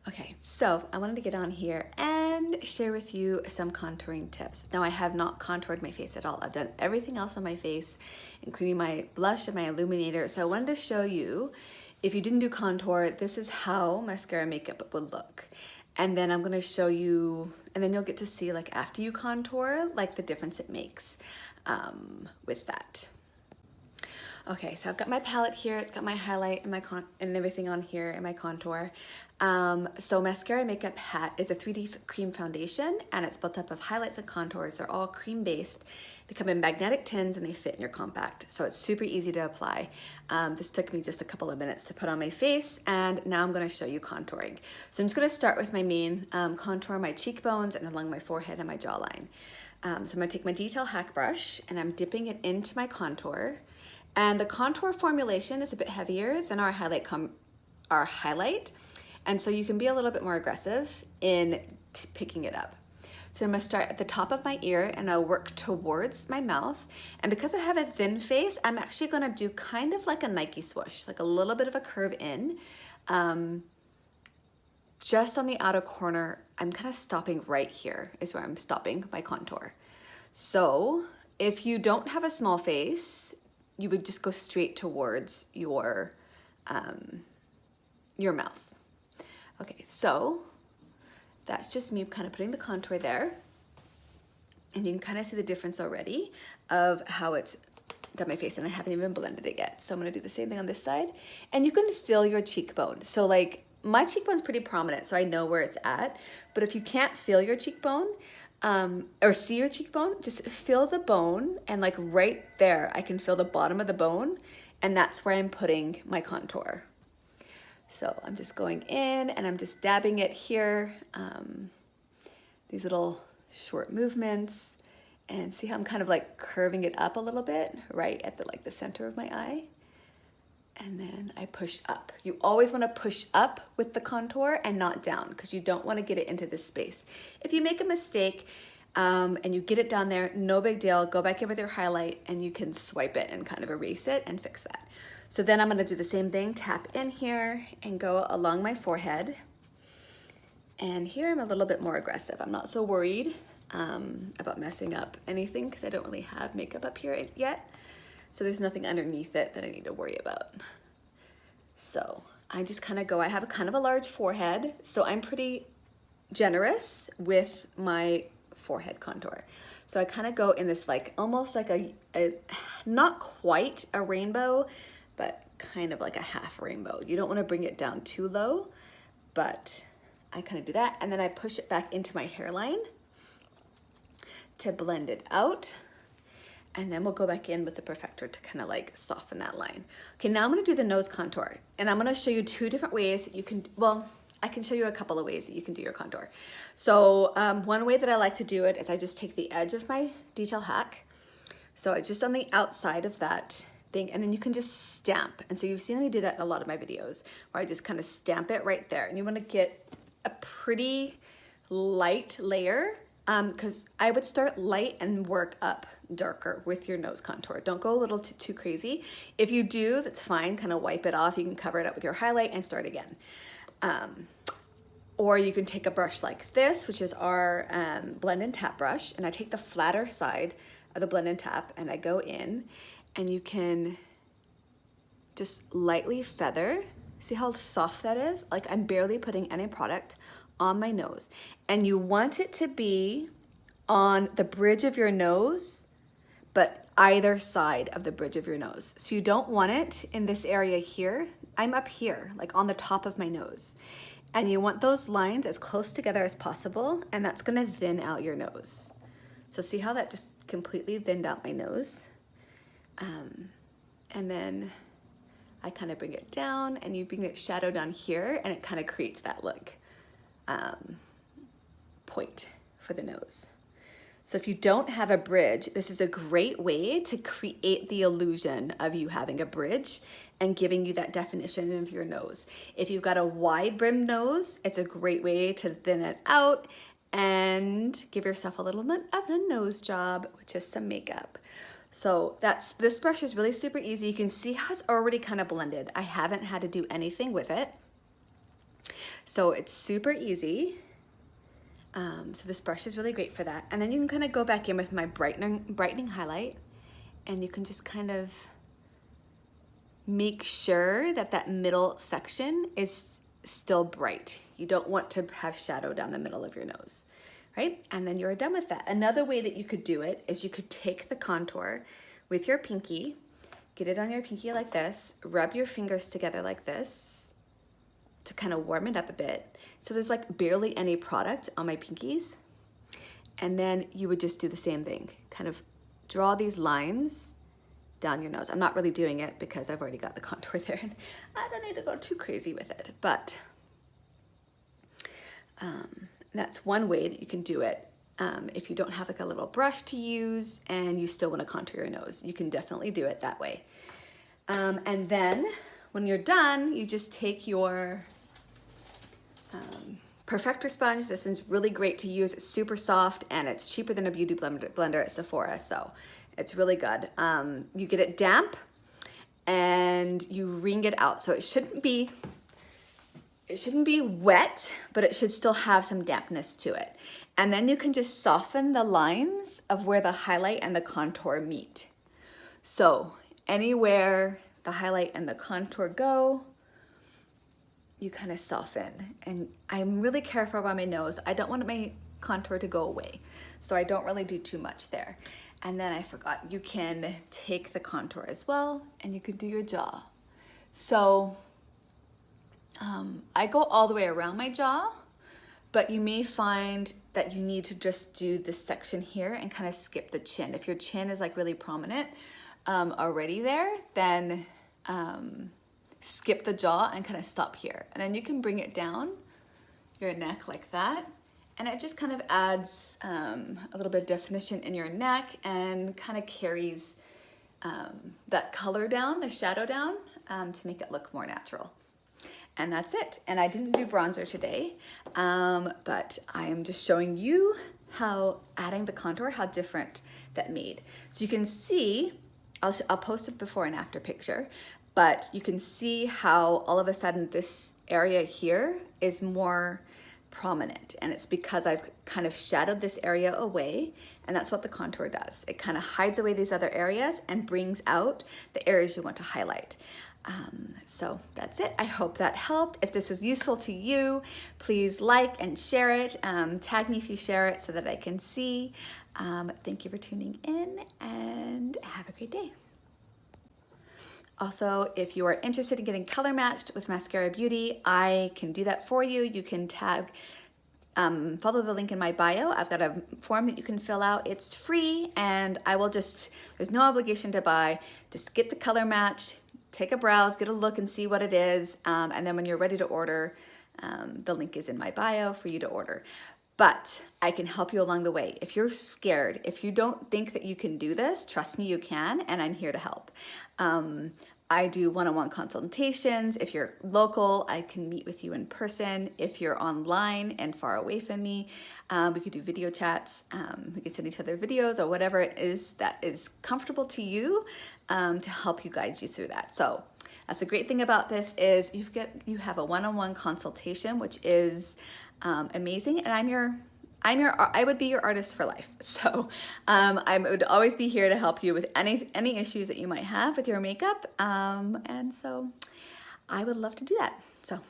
Okay, so I wanted to get on here and share with you some contouring tips. Now I have not contoured my face at all. I've done everything else on my face, including my blush and my illuminator. So I wanted to show you, if you didn't do contour, this is how mascara makeup would look. And then I'm gonna show you, and then you'll get to see like after you contour, like the difference it makes with that. Okay, so I've got my palette here. It's got my highlight and and everything on here and my contour. So Mascara Makeup Hat is a 3D cream foundation, and it's built up of highlights and contours. They're all cream based. They come in magnetic tins and they fit in your compact. So it's super easy to apply. This took me just a couple of minutes to put on my face, and now I'm gonna show you contouring. So I'm just gonna start with my main contour, my cheekbones and along my forehead and my jawline. So I'm gonna take my detail hack brush and I'm dipping it into my contour. And the contour formulation is a bit heavier than our highlight. And so you can be a little bit more aggressive in picking it up. So I'm gonna start at the top of my ear and I'll work towards my mouth. And because I have a thin face, I'm actually gonna do kind of like a Nike swoosh, like a little bit of a curve in. Just on the outer corner, I'm kind of stopping right here is where I'm stopping my contour. So if you don't have a small face, you would just go straight towards your mouth. Okay, so that's just me kind of putting the contour there. And you can kind of see the difference already of how it's done my face, and I haven't even blended it yet. So I'm gonna do the same thing on this side. And you can feel your cheekbone. So like my cheekbone's pretty prominent, so I know where it's at. But if you can't feel your cheekbone, or see your cheekbone, just feel the bone, and like right there, I can feel the bottom of the bone, and that's where I'm putting my contour. So I'm just going in and I'm just dabbing it here. These little short movements, and see how I'm kind of like curving it up a little bit right at the center of my eye. And then I push up. You always want to push up with the contour and not down, because you don't want to get it into this space. If you make a mistake and you get it down there, no big deal. Go back in with your highlight and you can swipe it and kind of erase it and fix that. So then I'm going to do the same thing, tap in here and go along my forehead. And here I'm a little bit more aggressive. I'm not so worried about messing up anything because I don't really have makeup up here yet. So there's nothing underneath it that I need to worry about. So I just kind of go, I have kind of a large forehead, so I'm pretty generous with my forehead contour. So I kind of go in this like, almost like a not quite a rainbow, but kind of like a half rainbow. You don't want to bring it down too low, but I kind of do that. And then I push it back into my hairline to blend it out. And then we'll go back in with the perfector to kind of like soften that line. Okay, now I'm gonna do the nose contour, and I'm gonna show you two different ways that you can, well, I can show you a couple of ways that you can do your contour. So one way that I like to do it is I just take the edge of my detail hack. So it's just on the outside of that thing, and then you can just stamp. And so you've seen me do that in a lot of my videos, where I just kind of stamp it right there. And you wanna get a pretty light layer, because I would start light and work up darker with your nose contour. Don't go a little too crazy. If you do, that's fine, kind of wipe it off. You can cover it up with your highlight and start again. Or you can take a brush like this, which is our blend and tap brush, and I take the flatter side of the blend and tap and I go in, and you can just lightly feather. See how soft that is? Like I'm barely putting any product on my nose. And you want it to be on the bridge of your nose, but either side of the bridge of your nose. So you don't want it in this area here. I'm up here, like on the top of my nose. And you want those lines as close together as possible, and that's gonna thin out your nose. So see how that just completely thinned out my nose? And then I kind of bring it down, and you bring it shadow down here, and it kind of creates that look. Point for the nose. So if you don't have a bridge, this is a great way to create the illusion of you having a bridge and giving you that definition of your nose. If you've got a wide brimmed nose, it's a great way to thin it out and give yourself a little bit of a nose job with just some makeup. So this brush is really super easy. You can see how it's already kind of blended. I haven't had to do anything with it. So it's super easy. So this brush is really great for that. And then you can kind of go back in with my brightening highlight, and you can just kind of make sure that that middle section is still bright. You don't want to have shadow down the middle of your nose, right? And then you're done with that. Another way that you could do it is you could take the contour with your pinky, get it on your pinky like this, rub your fingers together like this to kind of warm it up a bit. So there's like barely any product on my pinkies. And then you would just do the same thing, kind of draw these lines down your nose. I'm not really doing it because I've already got the contour there and I don't need to go too crazy with it, but that's one way that you can do it. If you don't have like a little brush to use and you still want to contour your nose, you can definitely do it that way. And then when you're done, you just take your Perfector sponge. This one's really great to use. It's super soft and it's cheaper than a beauty blender at Sephora, so it's really good. You get it damp and you wring it out. So it shouldn't be wet, but it should still have some dampness to it. And then you can just soften the lines of where the highlight and the contour meet. So anywhere the highlight and the contour go, you kind of soften. And I'm really careful around my nose. I don't want my contour to go away, so I don't really do too much there. And then I forgot, you can take the contour as well and you can do your jaw. So I go all the way around my jaw, but you may find that you need to just do this section here and kind of skip the chin. If your chin is like really prominent already there, then skip the jaw and kind of stop here. And then you can bring it down your neck like that. And it just kind of adds a little bit of definition in your neck and kind of carries that color down, the shadow down, to make it look more natural. And that's it. And I didn't do bronzer today, but I am just showing you how adding the contour, how different that made. So you can see, I'll post a before and after picture, but you can see how all of a sudden this area here is more prominent, and it's because I've kind of shadowed this area away, and that's what the contour does. It kind of hides away these other areas and brings out the areas you want to highlight. So that's it. I hope that helped. If this was useful to you, please like and share it. Tag me if you share it so that I can see. Thank you for tuning in and have a great day. Also, if you are interested in getting color matched with Maskcara Beauty, I can do that for you. You can follow the link in my bio. I've got a form that you can fill out. It's free, and I will there's no obligation to buy. Just get the color match, take a browse, get a look and see what it is. And then when you're ready to order, the link is in my bio for you to order. But I can help you along the way. If you're scared, if you don't think that you can do this, trust me, you can, and I'm here to help. I do one-on-one consultations. If you're local, I can meet with you in person. If you're online and far away from me, we could do video chats. We could send each other videos or whatever it is that is comfortable to you to help you guide you through that. So that's the great thing about this is you have a one-on-one consultation, which is amazing, and I would be your artist for life. So I would always be here to help you with any issues that you might have with your makeup. And so I would love to do that. So